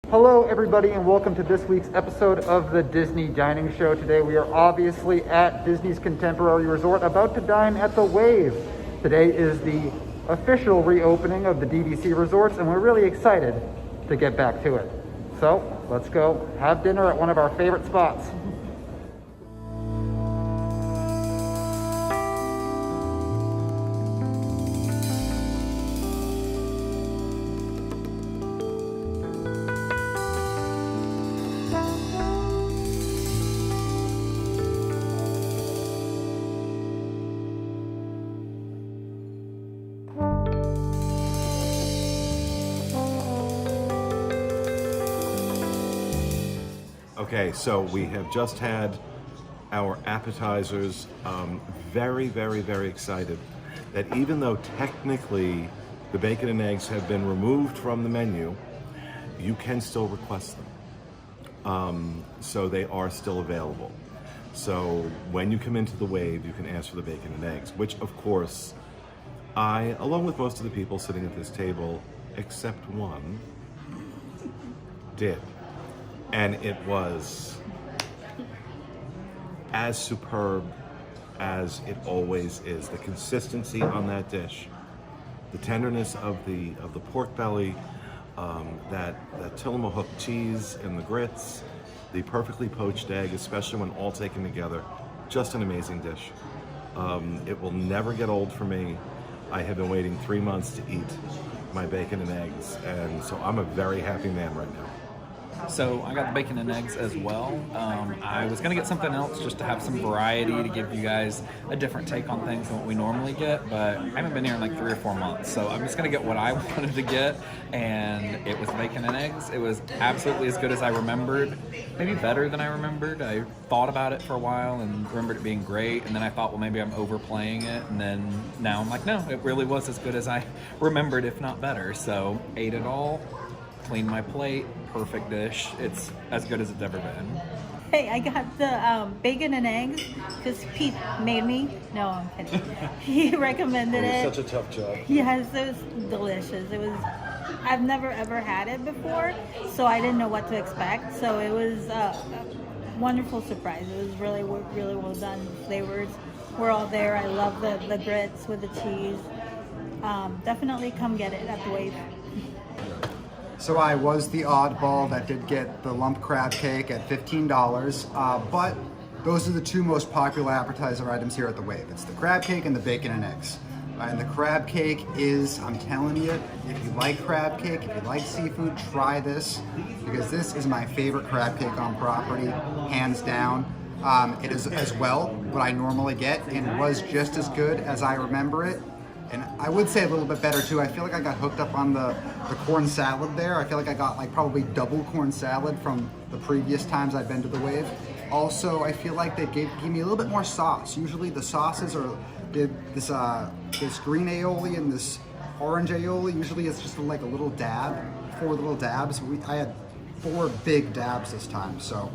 Hello everybody and welcome to this week's episode of the Disney Dining Show. Today we are obviously at Disney's Contemporary Resort about to dine at the Wave. Today is the official reopening of the DDC resorts and we're really excited to get back to it. So let's go have dinner at one of our favorite spots. Okay, so we have just had our appetizers. Very excited that even though technically the bacon and eggs have been removed from the menu, you can still request them. So they are still available. So when you come into the Wave, you can ask for the bacon and eggs, which of course I, along with most of the people sitting at this table, except one, did. And it was as superb as it always is. The consistency on that dish, the tenderness of the pork belly, that Tillamook cheese and the grits, the perfectly poached egg, especially when all taken together, just an amazing dish. It will never get old for me. I have been waiting 3 months to eat my bacon and eggs, and so I'm a very happy man right now. So I got the bacon and eggs as well. I was going to get something else just to have some variety to give you guys a different take on things than what we normally get, but I haven't been here in like 3 or 4 months, so I'm just going to get what I wanted to get, and it was bacon and eggs. It was absolutely as good as I remembered, maybe better than I remembered. I thought about it for a while and remembered it being great, and then I thought, well, maybe I'm overplaying it, and then now I'm like, no, it really was as good as I remembered, if not better. So ate it all, cleaned my plate, perfect dish. It's as good as it's ever been. Hey, I got the bacon and eggs because Pete made me. No, I'm kidding. He recommended it. Such a tough job. Yes, it was delicious. It was. I've never ever had it before, so I didn't know what to expect. So it was a wonderful surprise. It was really well done. The flavors were all there. I love the grits with the cheese. Definitely come get it at the Wave. So I was the oddball that did get the lump crab cake at $15, but those are the two most popular appetizer items here at the Wave. It's the crab cake and the bacon and eggs. And the crab cake is, I'm telling you, if you like crab cake, if you like seafood, try this, because this is my favorite crab cake on property, hands down. It is as well what I normally get, and was just as good as I remember it. And I would say a little bit better too. I feel like I got hooked up on the corn salad there. I feel like I got like probably double corn salad from the previous times I've been to the Wave. Also, I feel like they gave me a little bit more sauce. Usually the sauces are this green aioli and this orange aioli. Usually it's just like a little dab, 4 little dabs. I had 4 big dabs this time. So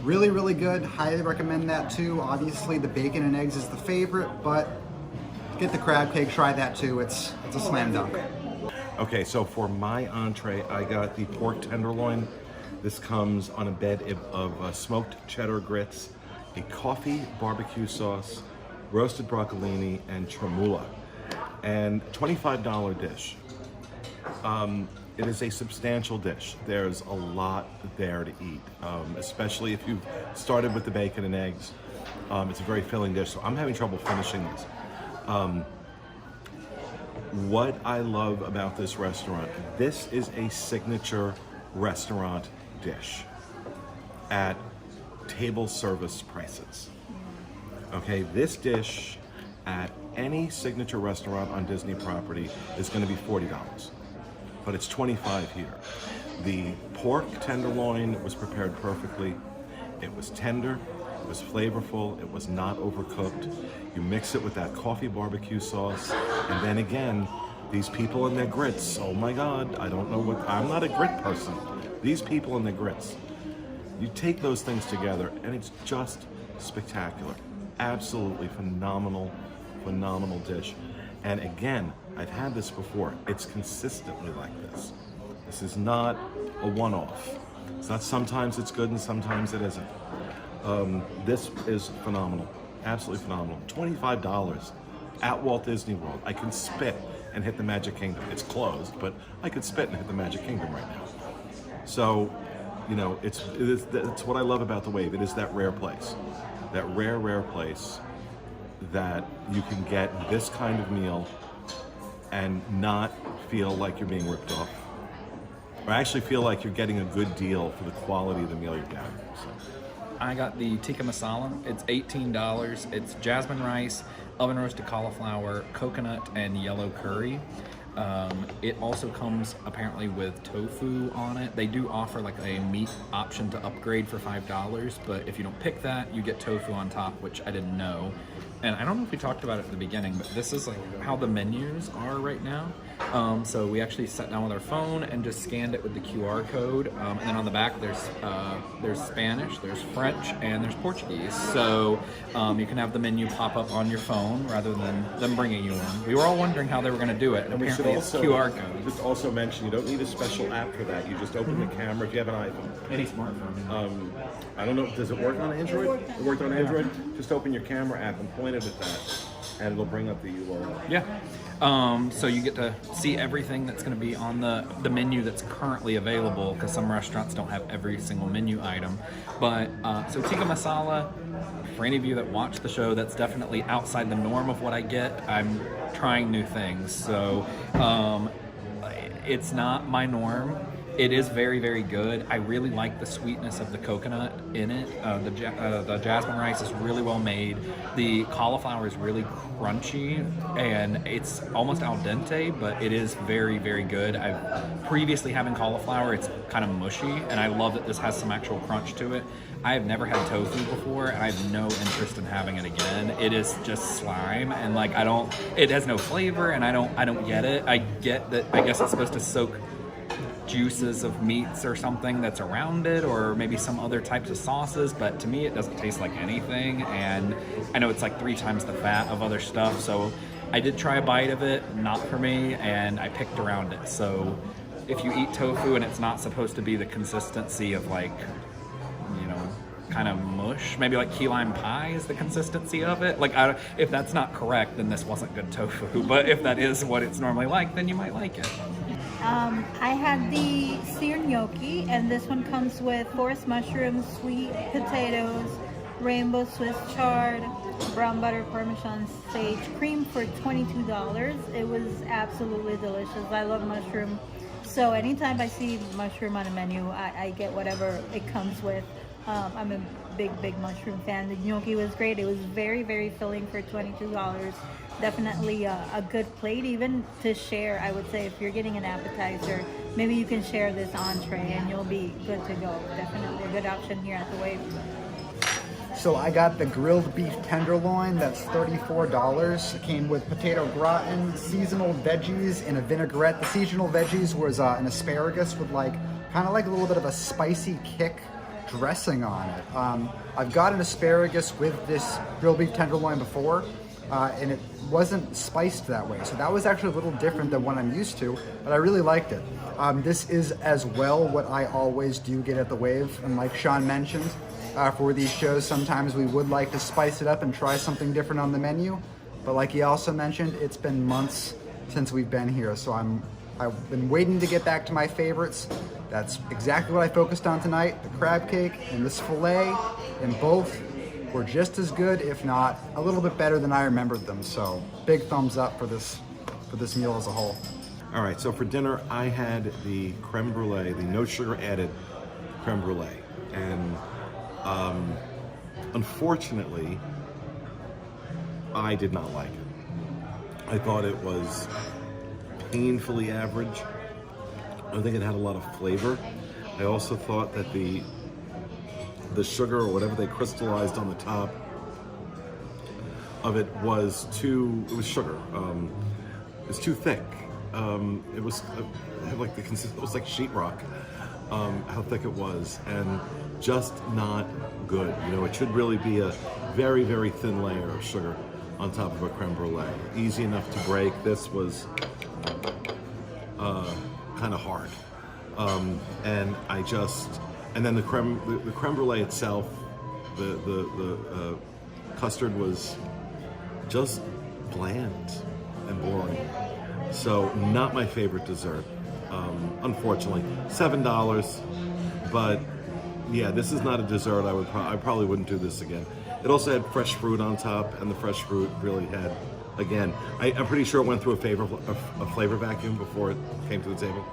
really good. Highly recommend that too. Obviously the bacon and eggs is the favorite, but get the crab cake, try that too. It's a slam dunk. Okay, so for my entree, I got the pork tenderloin. This comes on a bed of smoked cheddar grits, a coffee barbecue sauce, roasted broccolini, and tremula, and $25 dish. It is a substantial dish. There's a lot there to eat, especially if you've started with the bacon and eggs. It's a very filling dish, so I'm having trouble finishing this. What I love about this restaurant, this is a signature restaurant dish at table service prices. Okay, this dish at any signature restaurant on Disney property is going to be $40, but it's $25 here. The pork tenderloin was prepared perfectly. It was tender. It was flavorful, it was not overcooked. You mix it with that coffee barbecue sauce, and then again, these people and their grits, oh my God, I don't know what, I'm not a grit person. These people and their grits. You take those things together, and it's just spectacular. Absolutely phenomenal dish. And again, I've had this before. It's consistently like this. This is not a one-off. It's not sometimes it's good and sometimes it isn't. This is phenomenal, absolutely phenomenal. $25 at Walt Disney World. I can spit and hit the Magic Kingdom. It's closed, but I could spit and hit the Magic Kingdom right now. So, you know, it's what I love about the Wave. It is that rare place, that rare place that you can get this kind of meal and not feel like you're being ripped off, or actually feel like you're getting a good deal for the quality of the meal you're getting. So. I got the tikka masala. It's $18. It's jasmine rice, oven roasted cauliflower, coconut, and yellow curry. It also comes apparently with tofu on it. They do offer like a meat option to upgrade for $5, but if you don't pick that, you get tofu on top, which I didn't know. And I don't know if we talked about it at the beginning, but this is like how the menus are right now. So we actually sat down with our phone and just scanned it with the QR code. And then on the back, there's Spanish, there's French, and there's Portuguese. So you can have the menu pop up on your phone rather than them bringing you one. We were all wondering how they were going to do it. And we should apparently also it's QR code. just also mention you don't need a special app for that. You just open the camera if you have an iPhone. Any smartphone. I don't know, does it work on Android? It worked on Android? Just open your camera app and point it at that, and it'll bring up the URL. Yeah. So you get to see everything that's going to be on the menu that's currently available, because some restaurants don't have every single menu item. But so tikka masala, for any of you that watch the show, that's definitely outside the norm of what I get. I'm trying new things, so it's not my norm. It is very, very good. I really like the sweetness of the coconut in it. The jasmine rice is really well made. The cauliflower is really crunchy, and it's almost al dente, but it is very, very good. I've previously having cauliflower, it's kind of mushy, and I love that this has some actual crunch to it. I have never had tofu before, and I have no interest in having it again. It is just slime, and like it has no flavor, and I don't get it. I get that. I guess it's supposed to soak juices of meats or something that's around it, or maybe some other types of sauces, but to me it doesn't taste like anything, and I know it's like 3 times the fat of other stuff, so I did try a bite of it, not for me, and I picked around it. So if you eat tofu and it's not supposed to be the consistency of like, you know, kind of mush, maybe like key lime pie is the consistency of it, like if that's not correct, then this wasn't good tofu, but if that is what it's normally like, then you might like it. I had the seared gnocchi, and this one comes with forest mushrooms, sweet potatoes, rainbow Swiss chard, brown butter parmesan sage cream for $22. It was absolutely delicious. I love mushroom, so anytime I see mushroom on a menu, I get whatever it comes with. I'm a big mushroom fan. The gnocchi was great. It was very, very filling for $22. Definitely a good plate, even to share. I would say if you're getting an appetizer, maybe you can share this entree and you'll be good to go. Definitely a good option here at the Wave. So I got the grilled beef tenderloin. That's $34. It came with potato gratin, seasonal veggies, and a vinaigrette. The seasonal veggies was an asparagus with kind of like a little bit of a spicy kick dressing on it. I've got an asparagus with this grilled beef tenderloin before, and it wasn't spiced that way. So that was actually a little different than what I'm used to, but I really liked it. This is as well what I always do get at the Wave, and like Sean mentioned, for these shows, sometimes we would like to spice it up and try something different on the menu, but like he also mentioned, it's been months since we've been here, so I've been waiting to get back to my favorites. That's exactly what I focused on tonight, the crab cake and this filet, and both were just as good, if not a little bit better than I remembered them. So big thumbs up for this meal as a whole. All right, so for dinner, I had the creme brulee, the no sugar added creme brulee. And unfortunately, I did not like it. I thought it was painfully average. I don't think it had a lot of flavor. I also thought that the sugar or whatever they crystallized on the top of it was it was sugar. It was too thick. It was it was like sheetrock, how thick it was, and just not good. You know, it should really be a very, very thin layer of sugar on top of a creme brulee. Easy enough to break. This was kind of hard. And and then the creme brulee itself, the custard was just bland and boring. So not my favorite dessert, unfortunately. $7, but yeah, this is not a dessert. I probably wouldn't do this again. It also had fresh fruit on top, and the fresh fruit really had, again, I'm pretty sure it went through a flavor vacuum before it came to the table,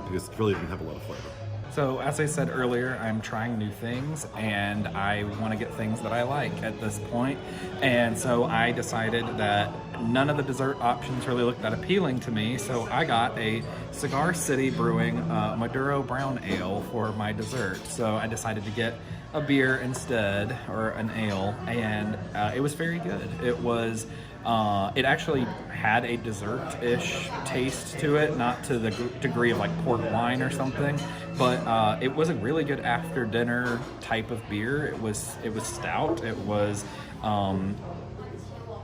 because it really didn't have a lot of flavor. So as I said earlier, I'm trying new things and I want to get things that I like at this point. And so I decided that none of the dessert options really looked that appealing to me. So I got a Cigar City Brewing Maduro Brown Ale for my dessert. So I decided to get a beer instead, or an ale, and it was very good. It was, it actually had a dessert-ish taste to it, not to the degree of like port wine or something, but it was a really good after-dinner type of beer. It was stout. It was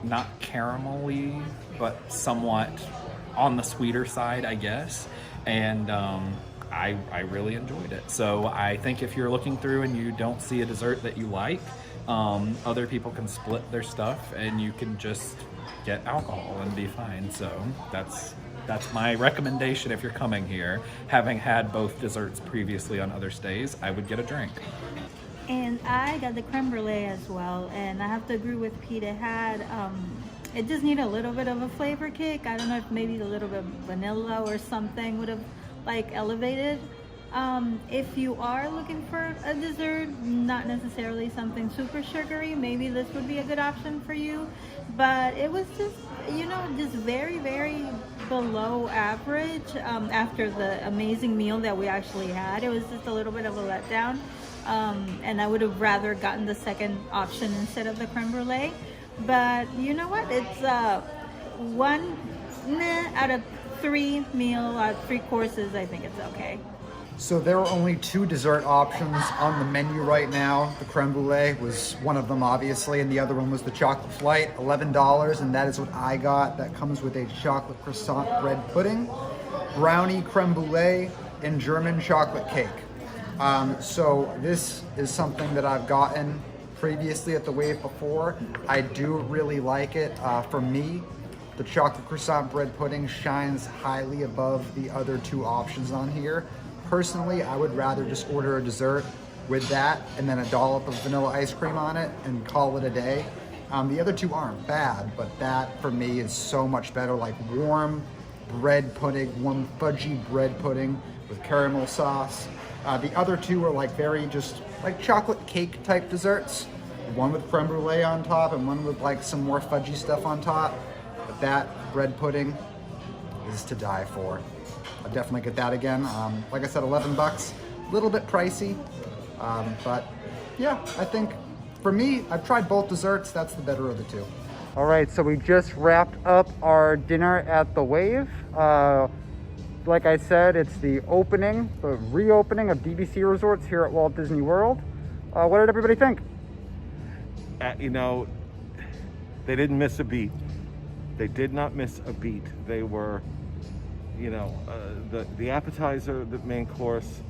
not caramelly, but somewhat on the sweeter side, I guess, and I really enjoyed it. So I think if you're looking through and you don't see a dessert that you like, other people can split their stuff and you can just get alcohol and be fine. So that's my recommendation if you're coming here. Having had both desserts previously on other stays, I would get a drink. And I got the creme brulee as well, and I have to agree with Pete. It just needed a little bit of a flavor kick. I don't know if maybe a little bit of vanilla or something would have like elevated. If you are looking for a dessert, not necessarily something super sugary, maybe this would be a good option for you. But it was just, just very, very below average after the amazing meal that we actually had. It was just a little bit of a letdown. And I would have rather gotten the second option instead of the creme brulee. But you know what? It's one out of three courses. I think it's okay. So there are only 2 dessert options on the menu right now. The creme brulee was one of them, obviously, and the other one was the chocolate flight, $11, and that is what I got. That comes with a chocolate croissant bread pudding, brownie creme brulee, and German chocolate cake. So this is something that I've gotten previously at the Wave before. I do really like it. For me, the chocolate croissant bread pudding shines highly above the other 2 options on here. Personally, I would rather just order a dessert with that and then a dollop of vanilla ice cream on it and call it a day. The other 2 aren't bad, but that for me is so much better, like warm bread pudding, warm fudgy bread pudding with caramel sauce. The other 2 are like very just like chocolate cake type desserts. One with creme brulee on top and one with like some more fudgy stuff on top. But that bread pudding is to die for. I'll definitely get that again. Like I said, $11, a little bit pricey. But yeah, I think for me, I've tried both desserts. That's the better of the 2. All right, so we just wrapped up our dinner at the Wave. Like I said, it's the reopening of DVC resorts here at Walt Disney World. What did everybody think? They didn't miss a beat. They did not miss a beat. They were, the appetizer, the main course,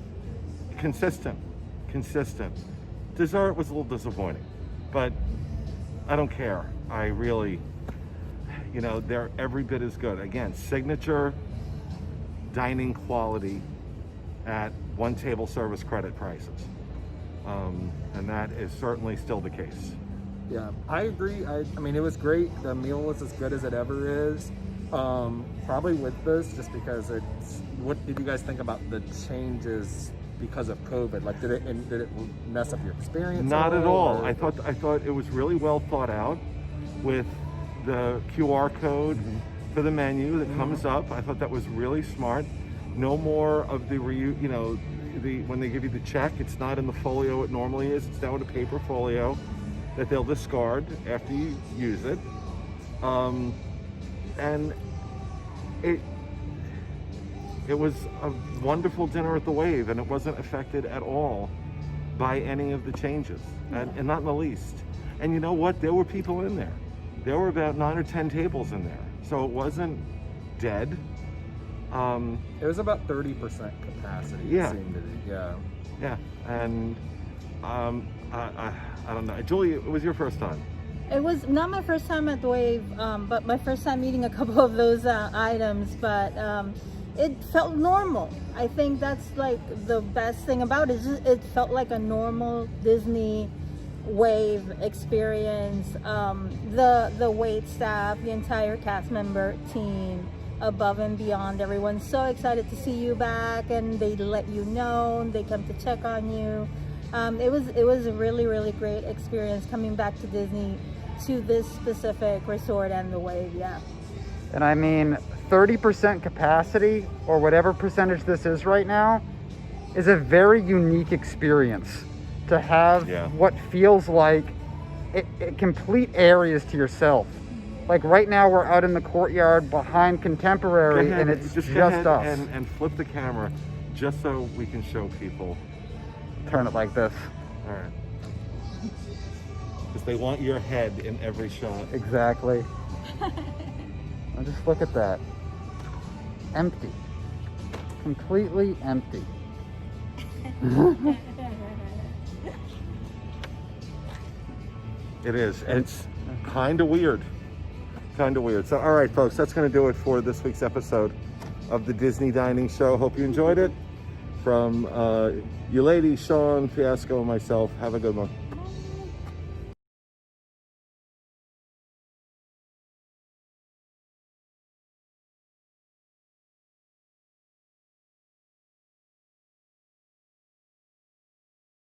consistent. Dessert was a little disappointing, but I don't care. I really, they're every bit as good. Again, signature dining quality at one table service credit prices. And that is certainly still the case. Yeah, I agree. I mean, it was great. The meal was as good as it ever is. Probably with this, just because what did you guys think about the changes because of COVID? Like, did it mess up your experience? Not at all. I thought it was really well thought out with the QR code for the menu that comes up. I thought that was really smart. No more of when they give you the check, it's not in the folio it normally is. It's now in a paper folio that they'll discard after you use it. And it was a wonderful dinner at the Wave, and it wasn't affected at all by any of the changes, and not in the least. And you know what? There were people in there. There were about 9 or 10 tables in there. So it wasn't dead. It was about 30% capacity. Yeah. It seemed to be. Yeah. Yeah, and I don't know. Julie, it was your first time. It was not my first time at the Wave, but my first time eating a couple of those items. But it felt normal. I think that's like the best thing about it. It felt like a normal Disney Wave experience. The wait staff, the entire cast member team, above and beyond. Everyone's so excited to see you back, and they let you know. They come to check on you. It was a really, really great experience coming back to Disney, to this specific resort and the Wave. Yeah. And I mean, 30% capacity, or whatever percentage this is right now, is a very unique experience to have. Yeah. What feels like complete areas to yourself. Like right now we're out in the courtyard behind Contemporary, Go ahead, and it's just go just ahead us. and flip the camera just so we can show people. Turn it like this. All right. Because they want your head in every shot. Exactly. Now just look at that. Empty. Completely empty. It is. It's kind of weird. Kind of weird. So, all right, folks, that's going to do it for this week's episode of the Disney Dining Show. Hope you enjoyed it. From Yulady, Sean, Fiasco, and myself, have a good one.